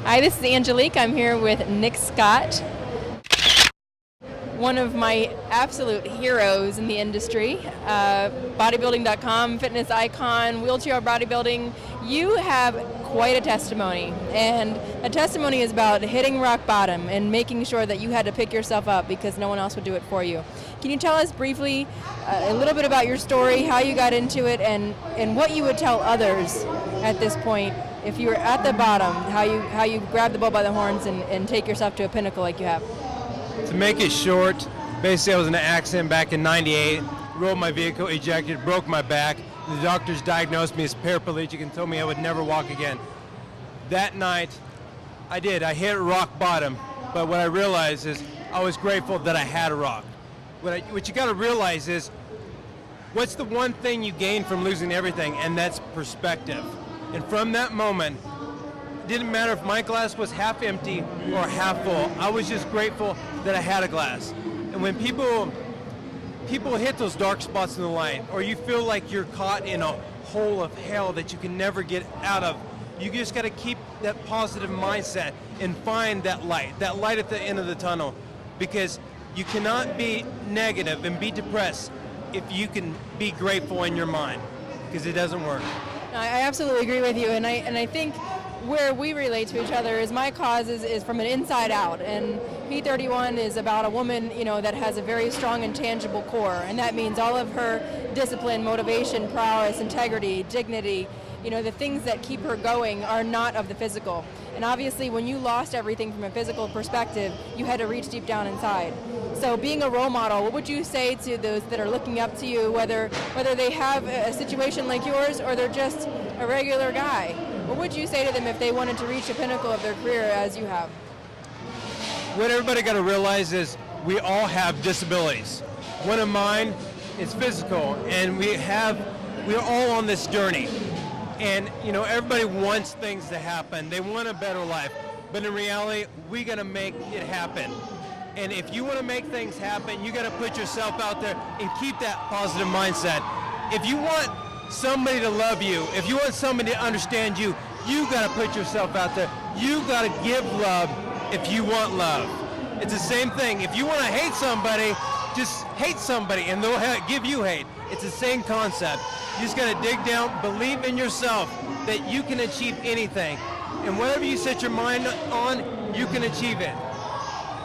Hi, this is Angelique. I'm here with Nick Scott, one of my absolute heroes in the industry. Bodybuilding.com, fitness icon, wheelchair bodybuilding. You have quite a testimony, and a testimony is about hitting rock bottom and making sure that you had to pick yourself up because no one else would do it for you. Can you tell us briefly a little bit about your story, how you got into it, and what you would tell others at this point if you were at the bottom, how you grab the bull by the horns and take yourself to a pinnacle like you have? To make it short, basically I was in an accident back in '98, rolled my vehicle, ejected, broke my back. The doctors diagnosed me as paraplegic and told me I would never walk again. That night, I hit rock bottom, but what I realized is I was grateful that I had a rock. What you gotta realize is, what's the one thing you gain from losing everything, and that's perspective. And from that moment, it didn't matter if my glass was half empty or half full. I was just grateful that I had a glass. And when people hit those dark spots in the light, or you feel like you're caught in a hole of hell that you can never get out of, you just got to keep that positive mindset and find that light at the end of the tunnel. Because you cannot be negative and be depressed if you can be grateful in your mind, because it doesn't work. I absolutely agree with you, and I think where we relate to each other is my cause is from an inside out, and P31 is about a woman, that has a very strong and tangible core, and that means all of her discipline, motivation, prowess, integrity, dignity, the things that keep her going are not of the physical. And obviously when you lost everything from a physical perspective, you had to reach deep down inside. So being a role model, what would you say to those that are looking up to you, whether they have a situation like yours or they're just a regular guy? What would you say to them if they wanted to reach the pinnacle of their career as you have? What everybody got to realize is we all have disabilities. One of mine is physical, and we're all on this journey. And everybody wants things to happen. They want a better life. But in reality, we got to make it happen. And if you want to make things happen, you got to put yourself out there and keep that positive mindset. If you want somebody to love you, if you want somebody to understand you, you got to put yourself out there. You got to give love if you want love. It's the same thing. If you want to hate somebody, just hate somebody and they'll give you hate. It's the same concept. You just got to dig down, believe in yourself that you can achieve anything. And whatever you set your mind on, you can achieve it.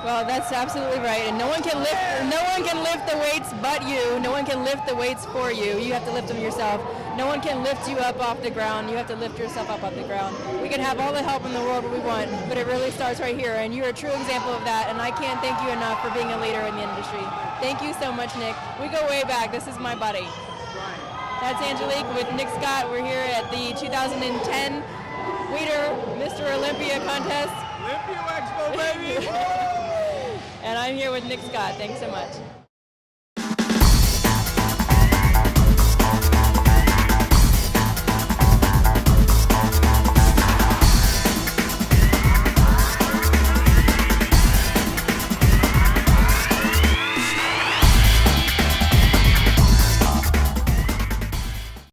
Well, that's absolutely right. And no one can lift the weights but you. No one can lift the weights for you. You have to lift them yourself. No one can lift you up off the ground. You have to lift yourself up off the ground. We can have all the help in the world we want, but it really starts right here. And you're a true example of that. And I can't thank you enough for being a leader in the industry. Thank you so much, Nick. We go way back. This is my buddy. That's Angelique with Nick Scott. We're here at the 2010 Weider Mr. Olympia contest. Olympia Expo, baby! And I'm here with Nick Scott. Thanks so much.